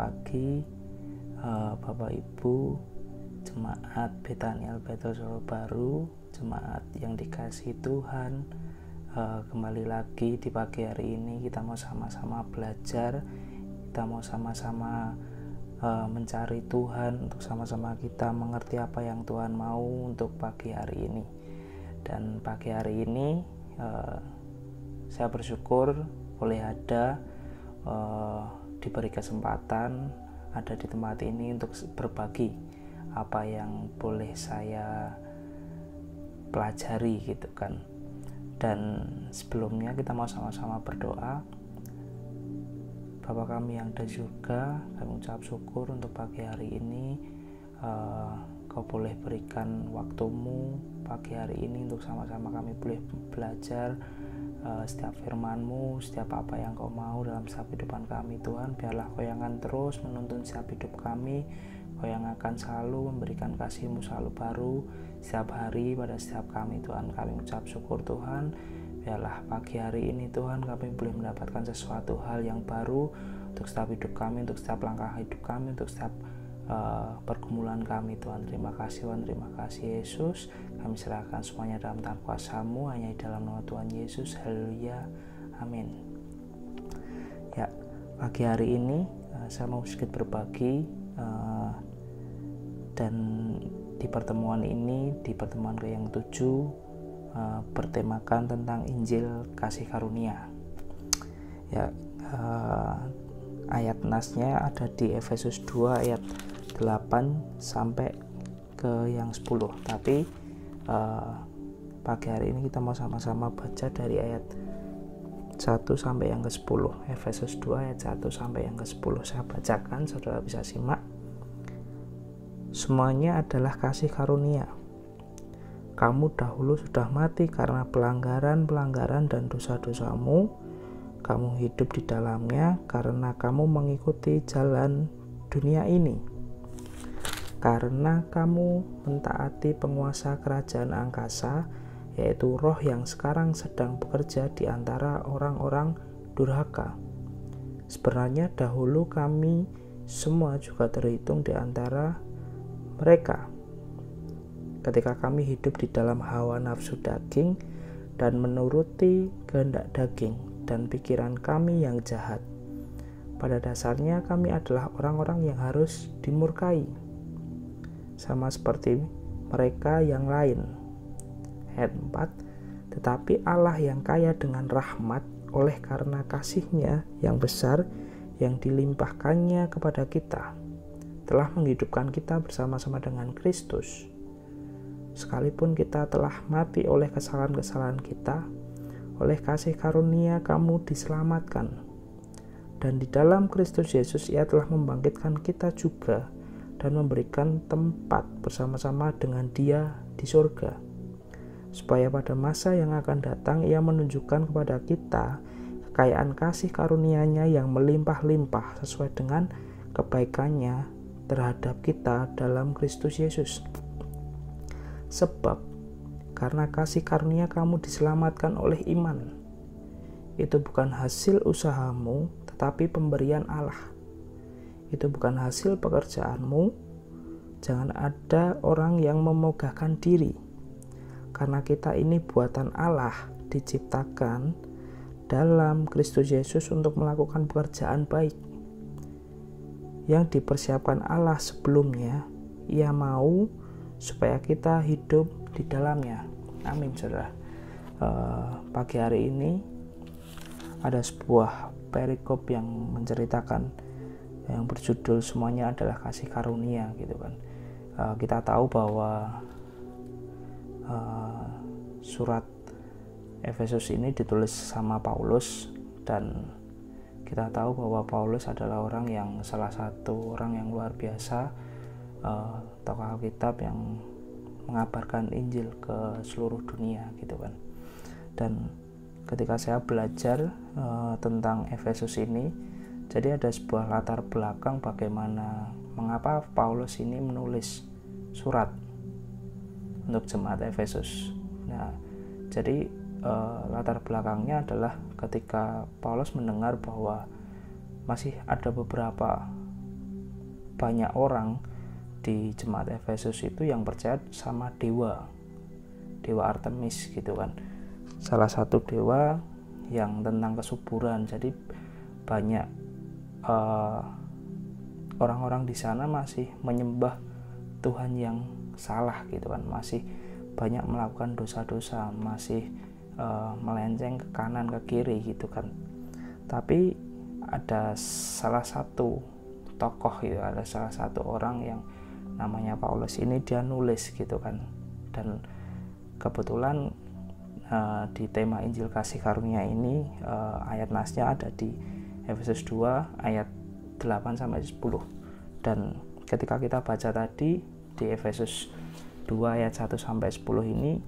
pagi Bapak Ibu Jemaat Betania Alberto Solo Baru, jemaat yang dikasihi Tuhan. Kembali lagi di pagi hari ini kita mau sama-sama belajar, kita mau sama-sama mencari Tuhan, untuk sama-sama kita mengerti apa yang Tuhan mau untuk pagi hari ini. Dan pagi hari ini saya bersyukur boleh ada diberi kesempatan ada di tempat ini untuk berbagi apa yang boleh saya pelajari gitu kan. Dan sebelumnya kita mau sama-sama berdoa. Bapa kami yang ada di surga, kami ucap syukur untuk pagi hari ini. Kau boleh berikan waktumu pagi hari ini untuk sama-sama kami boleh belajar setiap firman-Mu, setiap apa yang Kau mau dalam setiap kehidupan kami Tuhan. Biarlah Kau yang akan terus menuntun setiap hidup kami, Kau yang akan selalu memberikan kasih-Mu selalu baru setiap hari pada setiap kami Tuhan. Kami ucap syukur Tuhan. Biarlah pagi hari ini Tuhan kami boleh mendapatkan sesuatu hal yang baru untuk setiap hidup kami, untuk setiap langkah hidup kami, untuk setiap pergumulan kami Tuhan. Terima kasih Tuhan, terima kasih Yesus. Kami serahkan semuanya dalam tangan kuasa-Mu, hanya di dalam nama Tuhan Yesus. Haleluya, amin. Ya, pagi hari ini saya mau sedikit berbagi, dan di pertemuan ini, di pertemuan yang ke-7, bertemakan tentang Injil kasih karunia. Ya, ayat nasnya ada di Efesus 2 ayat 8 sampai ke yang 10. Tapi pagi hari ini kita mau sama-sama baca dari ayat 1 sampai yang ke-10. Efesus 2 ayat 1 sampai yang ke-10. Saya bacakan, saudara bisa simak. Semuanya adalah kasih karunia. Kamu dahulu sudah mati karena pelanggaran-pelanggaran dan dosa-dosamu. Kamu hidup di dalamnya karena kamu mengikuti jalan dunia ini. Karena kamu mentaati penguasa kerajaan angkasa, yaitu roh yang sekarang sedang bekerja di antara orang-orang durhaka. Sebenarnya dahulu kami semua juga terhitung di antara mereka, ketika kami hidup di dalam hawa nafsu daging dan menuruti kehendak daging dan pikiran kami yang jahat. Pada dasarnya kami adalah orang-orang yang harus dimurkai, sama seperti mereka yang lain. Ayat 4, tetapi Allah yang kaya dengan rahmat oleh karena kasih-Nya yang besar yang dilimpahkannya kepada kita, telah menghidupkan kita bersama-sama dengan Kristus. Sekalipun kita telah mati oleh kesalahan-kesalahan kita, oleh kasih karunia kamu diselamatkan. Dan di dalam Kristus Yesus Ia telah membangkitkan kita juga dan memberikan tempat bersama-sama dengan Dia di surga, supaya pada masa yang akan datang Ia menunjukkan kepada kita kekayaan kasih karunia-Nya yang melimpah-limpah sesuai dengan kebaikan-Nya terhadap kita dalam Kristus Yesus. Sebab karena kasih karunia kamu diselamatkan oleh iman. Itu bukan hasil usahamu, tetapi pemberian Allah. Itu bukan hasil pekerjaanmu. Jangan ada orang yang memegahkan diri, karena kita ini buatan Allah, diciptakan dalam Kristus Yesus untuk melakukan pekerjaan baik yang dipersiapkan Allah sebelumnya. Ia mau supaya kita hidup di dalamnya. Amin, saudara. Pagi hari ini ada sebuah perikop yang menceritakan, yang berjudul semuanya adalah kasih karunia gitu kan. Kita tahu bahwa surat Efesus ini ditulis sama Paulus, dan kita tahu bahwa Paulus adalah orang yang salah satu orang yang luar biasa, tokoh Alkitab yang mengabarkan Injil ke seluruh dunia gitu kan. Dan ketika saya belajar tentang Efesus ini, jadi ada sebuah latar belakang bagaimana mengapa Paulus ini menulis surat untuk jemaat Efesus. Nah, jadi latar belakangnya adalah ketika Paulus mendengar bahwa masih ada beberapa banyak orang di jemaat Efesus itu yang percaya sama dewa Artemis gitu kan, salah satu dewa yang tentang kesuburan. Jadi banyak orang-orang di sana masih menyembah Tuhan yang salah gitu kan, masih banyak melakukan dosa-dosa, masih melenceng ke kanan ke kiri gitu kan. Tapi ada salah satu tokoh gitu, ada salah satu orang yang namanya Paulus ini, dia nulis gitu kan. Dan kebetulan di tema Injil Kasih Karunia ini ayat nasnya ada di Efesus 2 ayat 8-10. Dan ketika kita baca tadi di Efesus 2 ayat 1-10 ini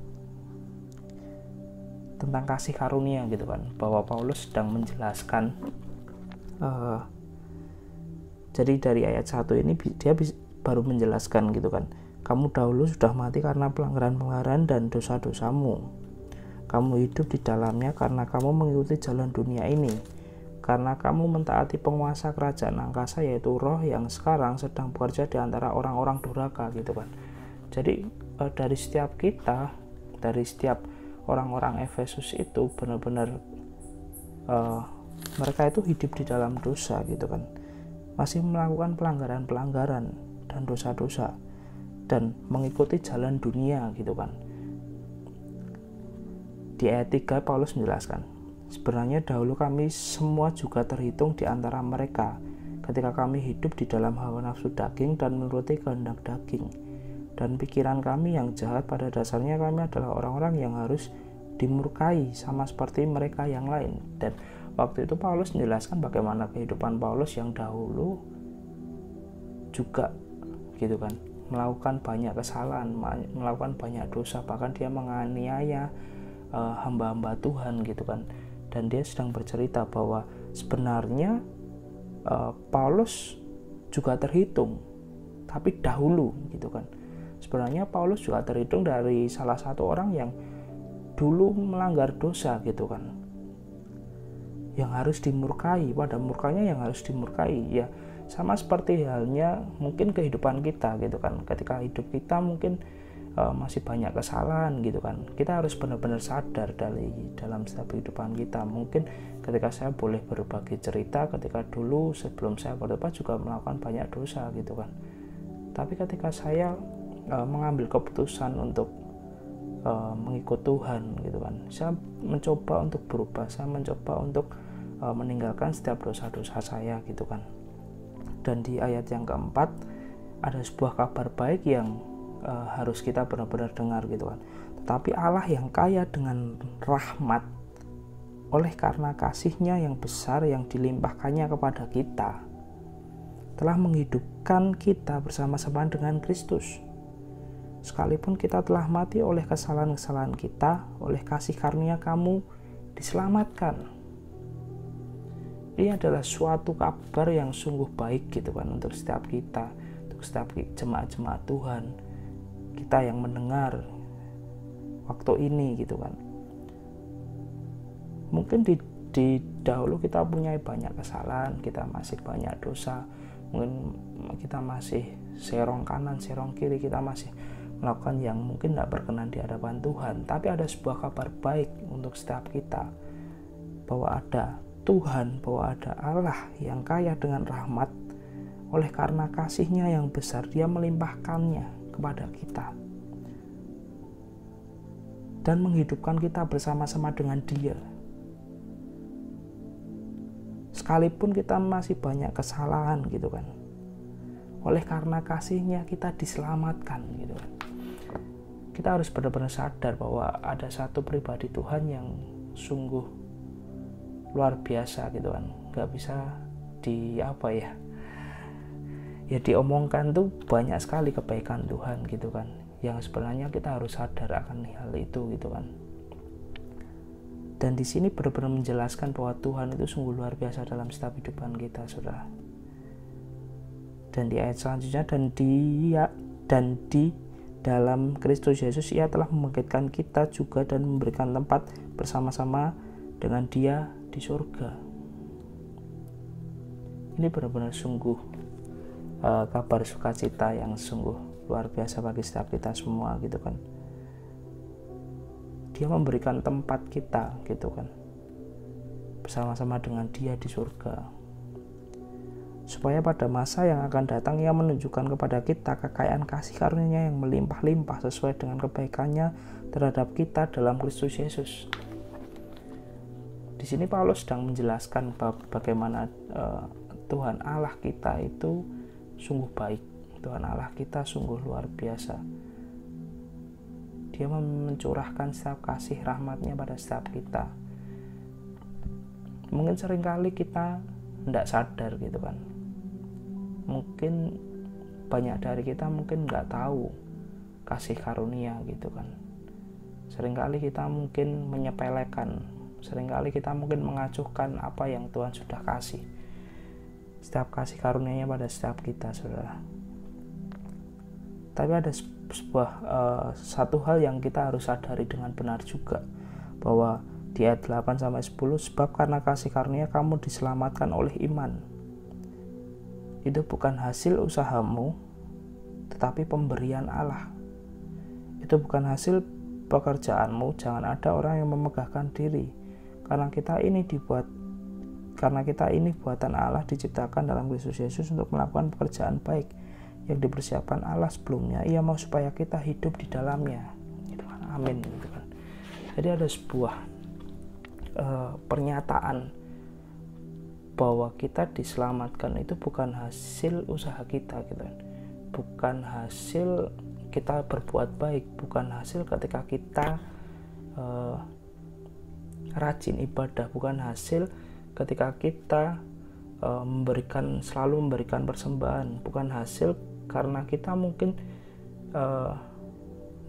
tentang kasih karunia gitu kan, bahwa Paulus sedang menjelaskan jadi dari ayat 1 ini dia baru menjelaskan gitu kan, kamu dahulu sudah mati karena pelanggaran-pelanggaran dan dosa-dosamu, kamu hidup di dalamnya karena kamu mengikuti jalan dunia ini, karena kamu mentaati penguasa kerajaan angkasa, yaitu roh yang sekarang sedang bekerja di antara orang-orang durhaka gitu kan. Jadi dari setiap kita, dari setiap orang-orang Efesus itu benar-benar mereka itu hidup di dalam dosa gitu kan, masih melakukan pelanggaran-pelanggaran dan dosa-dosa dan mengikuti jalan dunia gitu kan. Di ayat 3 Paulus menjelaskan, sebenarnya dahulu kami semua juga terhitung di antara mereka ketika kami hidup di dalam hawa nafsu daging dan menuruti kehendak daging. Dan pikiran kami yang jahat, pada dasarnya kami adalah orang-orang yang harus dimurkai sama seperti mereka yang lain. Dan waktu itu Paulus menjelaskan bagaimana kehidupan Paulus yang dahulu juga gitu kan, melakukan banyak kesalahan, melakukan banyak dosa, bahkan dia menganiaya hamba-hamba Tuhan gitu kan. Dan dia sedang bercerita bahwa sebenarnya Paulus juga terhitung, tapi dahulu gitu kan. Sebenarnya Paulus juga terhitung dari salah satu orang yang dulu melanggar dosa gitu kan, yang harus dimurkai, pada murkanya yang harus dimurkai. Ya sama seperti halnya mungkin kehidupan kita gitu kan, ketika hidup kita mungkin masih banyak kesalahan gitu kan, kita harus benar-benar sadar dalam setiap kehidupan kita. Mungkin ketika saya boleh berbagi cerita, ketika dulu sebelum saya bertobat juga melakukan banyak dosa gitu kan, tapi ketika saya mengambil keputusan untuk mengikut Tuhan gitu kan, saya mencoba untuk berubah, saya mencoba untuk meninggalkan setiap dosa-dosa saya gitu kan. Dan di ayat yang keempat ada sebuah kabar baik yang harus kita benar-benar dengar gitu kan. Tetapi Allah yang kaya dengan rahmat, oleh karena kasih-Nya yang besar yang dilimpahkannya kepada kita, telah menghidupkan kita bersama-sama dengan Kristus. Sekalipun kita telah mati oleh kesalahan-kesalahan kita, oleh kasih karunia kamu diselamatkan. Ini adalah suatu kabar yang sungguh baik gitu kan, untuk setiap kita, untuk setiap jemaat-jemaat Tuhan, kita yang mendengar waktu ini gitu kan. Mungkin di dahulu kita punya banyak kesalahan, kita masih banyak dosa, mungkin kita masih serong kanan, serong kiri, kita masih melakukan yang mungkin tidak berkenan di hadapan Tuhan. Tapi ada sebuah kabar baik untuk setiap kita, bahwa ada Tuhan, bahwa ada Allah yang kaya dengan rahmat, oleh karena kasih-Nya yang besar dia melimpahkannya kepada kita dan menghidupkan kita bersama-sama dengan Dia. Sekalipun kita masih banyak kesalahan gitu kan, oleh karena kasih-Nya kita diselamatkan gitu kan. Kita harus benar-benar sadar bahwa ada satu pribadi Tuhan yang sungguh luar biasa gitu kan, nggak bisa diomongkan tuh. Banyak sekali kebaikan Tuhan gitu kan, yang sebenarnya kita harus sadar akan hal itu gitu kan. Dan di sini benar-benar menjelaskan bahwa Tuhan itu sungguh luar biasa dalam setiap kehidupan kita, saudara. Dan di ayat selanjutnya, dan di dalam Kristus Yesus Ia telah membangkitkan kita juga dan memberikan tempat bersama-sama dengan Dia di surga. Ini benar-benar sungguh kabar sukacita yang sungguh luar biasa bagi setiap kita semua gitu kan. Dia memberikan tempat kita gitu kan, bersama-sama dengan Dia di surga, supaya pada masa yang akan datang Ia menunjukkan kepada kita kekayaan kasih karunia yang melimpah-limpah sesuai dengan kebaikannya terhadap kita dalam Kristus Yesus. Di sini Paulus sedang menjelaskan bagaimana Tuhan Allah kita itu sungguh baik. Tuhan Allah kita sungguh luar biasa. Dia mencurahkan setiap kasih rahmatnya pada setiap kita. Mungkin seringkali kita tidak sadar gitu kan. Mungkin banyak dari kita mungkin nggak tahu kasih karunia gitu kan. Seringkali kita mungkin menyepelekan, seringkali kita mungkin mengacuhkan apa yang Tuhan sudah kasih. Setiap kasih karunia-Nya pada setiap kita, saudara. Tapi ada satu hal yang kita harus sadari dengan benar juga, bahwa di ayat 8-10, sebab karena kasih karunia kamu diselamatkan oleh iman. Itu bukan hasil usahamu, tetapi pemberian Allah. Itu bukan hasil pekerjaanmu. Jangan ada orang yang memegahkan diri, karena kita ini buatan Allah, diciptakan dalam Kristus Yesus untuk melakukan pekerjaan baik yang dipersiapkan Allah sebelumnya. Ia mau supaya kita hidup di dalamnya. Gitu kan. Amin. Gitu kan. Jadi ada sebuah pernyataan bahwa kita diselamatkan itu bukan hasil usaha kita gitu kan. Bukan hasil kita berbuat baik, bukan hasil ketika kita rajin ibadah, bukan hasil ketika kita selalu memberikan persembahan, bukan hasil karena kita mungkin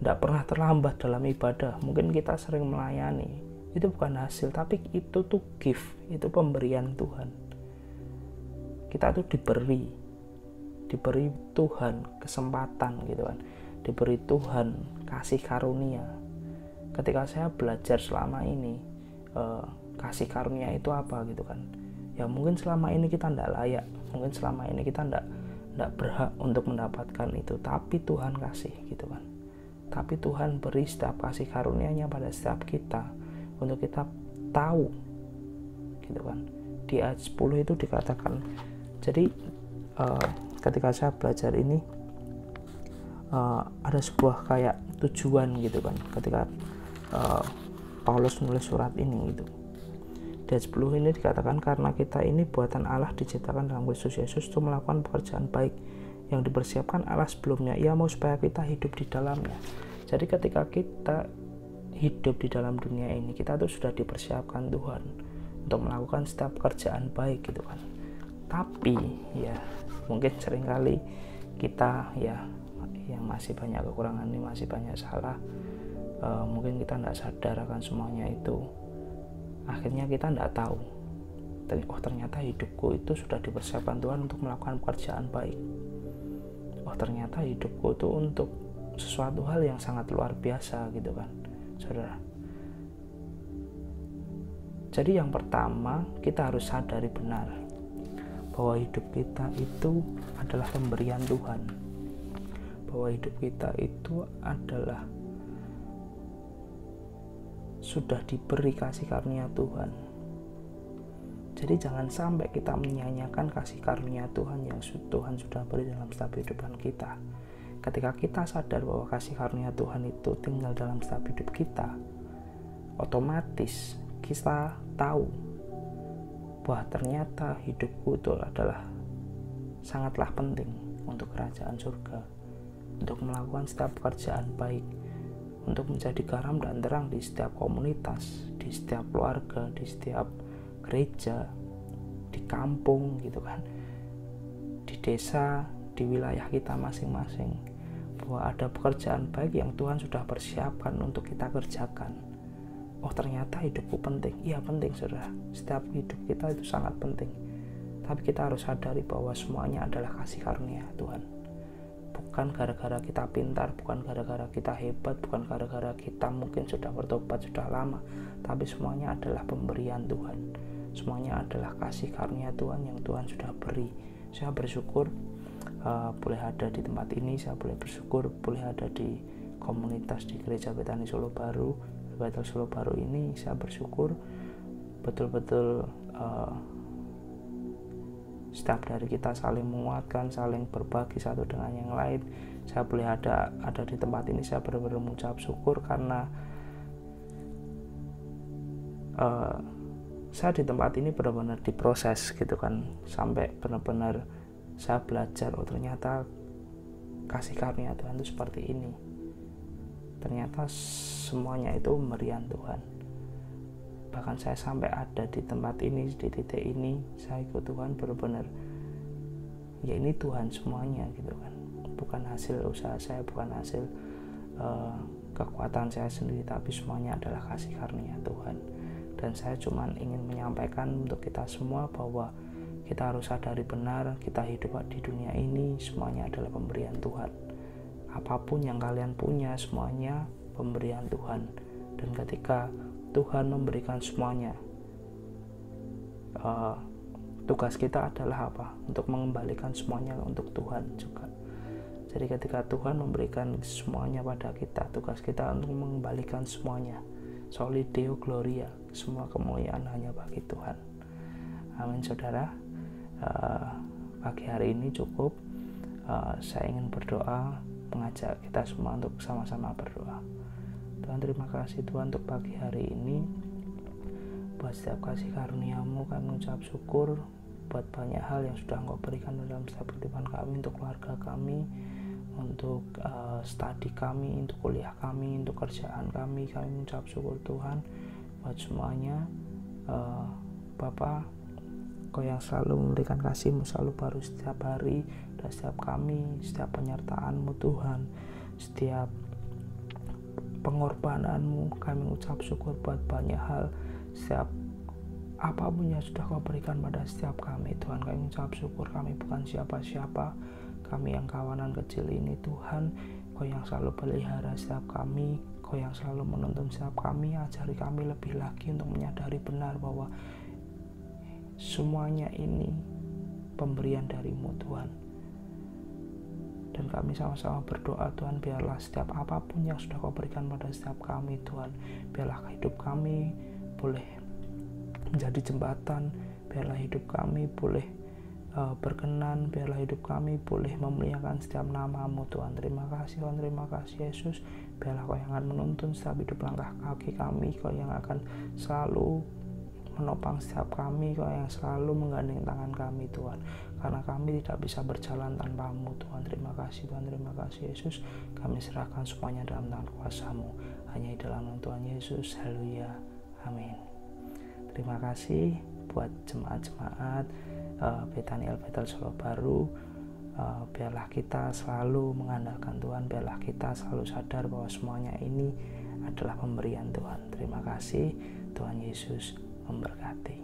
tidak pernah terlambat dalam ibadah, mungkin kita sering melayani. Itu bukan hasil, tapi itu tuh gift, itu pemberian Tuhan. Kita tuh diberi Tuhan kesempatan gitu kan, diberi Tuhan kasih karunia. Ketika saya belajar selama ini kasih karunia itu apa gitu kan, ya mungkin selama ini kita tidak layak, mungkin selama ini kita tidak berhak untuk mendapatkan itu, tapi Tuhan kasih gitu kan. Tapi Tuhan beri setiap kasih karunia-Nya pada setiap kita untuk kita tahu gitu kan. Di ayat 10 itu dikatakan, jadi ketika saya belajar ini ada sebuah kayak tujuan gitu kan, ketika Paulus menulis surat ini gitu. Di ayat 10 ini dikatakan, karena kita ini buatan Allah, diciptakan dalam Kristus Yesus untuk melakukan pekerjaan baik yang dipersiapkan Allah sebelumnya. Ia mau supaya kita hidup di dalamnya. Jadi ketika kita hidup di dalam dunia ini, kita tuh sudah dipersiapkan Tuhan untuk melakukan setiap pekerjaan baik gitu kan. Tapi ya mungkin seringkali kita ya yang masih banyak kekurangan ini, masih banyak salah, mungkin kita tidak sadar akan semuanya itu. Akhirnya kita tidak tahu, oh ternyata hidupku itu sudah dipersiapkan Tuhan untuk melakukan pekerjaan baik. Oh ternyata hidupku itu untuk sesuatu hal yang sangat luar biasa gitu kan, saudara. Jadi yang pertama, kita harus sadari benar bahwa hidup kita itu adalah pemberian Tuhan, bahwa hidup kita itu adalah sudah diberi kasih karunia Tuhan. Jadi jangan sampai kita menyanyiakan kasih karunia Tuhan yang Tuhan sudah beri dalam setiap kehidupan kita. Ketika kita sadar bahwa kasih karunia Tuhan itu tinggal dalam setiap hidup kita, otomatis kita tahu bahwa ternyata hidupku itu adalah sangatlah penting untuk kerajaan surga, untuk melakukan setiap pekerjaan baik, untuk menjadi garam dan terang di setiap komunitas, di setiap keluarga, di setiap gereja, di kampung gitu kan, di desa, di wilayah kita masing-masing, bahwa ada pekerjaan baik yang Tuhan sudah persiapkan untuk kita kerjakan. Oh ternyata hidupku penting. Iya penting saudara, setiap hidup kita itu sangat penting, tapi kita harus sadari bahwa semuanya adalah kasih karunia Tuhan. Bukan gara-gara kita pintar, bukan gara-gara kita hebat, bukan gara-gara kita mungkin sudah bertobat sudah lama, tapi semuanya adalah pemberian Tuhan. Semuanya adalah kasih karunia Tuhan yang Tuhan sudah beri. Saya bersyukur boleh ada di tempat ini, saya boleh bersyukur boleh ada di komunitas di Gereja Betani Solo Baru. Bethel Solo Baru ini saya bersyukur betul-betul setiap dari kita saling menguatkan, saling berbagi satu dengan yang lain. Saya boleh ada di tempat ini, saya benar-benar mengucap syukur karena saya di tempat ini benar-benar diproses gitu kan, sampai benar-benar saya belajar ternyata kasih karunia Tuhan itu seperti ini. Ternyata semuanya itu pemberian Tuhan. Bahkan saya sampai ada di tempat ini, di titik ini, saya ikut Tuhan benar-benar ya ini Tuhan semuanya gitu kan. Bukan hasil usaha saya, bukan hasil kekuatan saya sendiri, tapi semuanya adalah kasih karunia Tuhan. Dan saya cuma ingin menyampaikan untuk kita semua bahwa kita harus sadari benar, kita hidup di dunia ini semuanya adalah pemberian Tuhan. Apapun yang kalian punya semuanya pemberian Tuhan. Dan ketika Tuhan memberikan semuanya, tugas kita adalah apa? Untuk mengembalikan semuanya untuk Tuhan juga. Jadi ketika Tuhan memberikan semuanya pada kita, tugas kita untuk mengembalikan semuanya. Soli Deo Gloria, semua kemuliaan hanya bagi Tuhan. Amin saudara. Pagi hari ini cukup. Saya ingin berdoa, mengajak kita semua untuk sama-sama berdoa. Tuhan, terima kasih Tuhan untuk pagi hari ini. Buat setiap kasih karunia-Mu kami mengucap syukur. Buat banyak hal yang sudah Engkau berikan dalam setiap kehidupan kami, untuk keluarga kami, untuk studi kami, untuk kuliah kami, untuk kerjaan kami mengucap syukur Tuhan. Buat semuanya, Bapa, Kau yang selalu memberikan kasih-Mu selalu baru setiap hari, dan setiap kami, setiap penyertaan-Mu Tuhan, setiap pengorbanan-Mu, kami mengucap syukur buat banyak hal. Setiap apapun yang sudah Kau berikan pada setiap kami Tuhan, kami mengucap syukur. Kami bukan siapa-siapa, kami yang kawanan kecil ini Tuhan. Kau yang selalu pelihara setiap kami, Kau yang selalu menuntun setiap kami. Ajari kami lebih lagi untuk menyadari benar bahwa semuanya ini pemberian dari-Mu Tuhan. Dan kami sama-sama berdoa Tuhan, biarlah setiap apapun yang sudah Kau berikan pada setiap kami Tuhan, biarlah hidup kami boleh menjadi jembatan, biarlah hidup kami boleh berkenan, biarlah hidup kami boleh memuliakan setiap nama-Mu Tuhan. Terima kasih Tuhan, terima kasih Yesus. Biarlah Kau yang akan menuntun setiap hidup langkah kaki kami, Kau yang akan selalu menopang setiap kami, Kau yang selalu menggandeng tangan kami Tuhan, karena kami tidak bisa berjalan tanpa-Mu Tuhan. Terima kasih Tuhan, terima kasih Yesus. Kami serahkan semuanya dalam tangan kuasa-Mu, hanya di dalam nama Tuhan Yesus. Haleluya, amin. Terima kasih buat jemaat-jemaat Betani Bethel Solo Baru. Biarlah kita selalu mengandalkan Tuhan, biarlah kita selalu sadar bahwa semuanya ini adalah pemberian Tuhan. Terima kasih, Tuhan Yesus memberkati.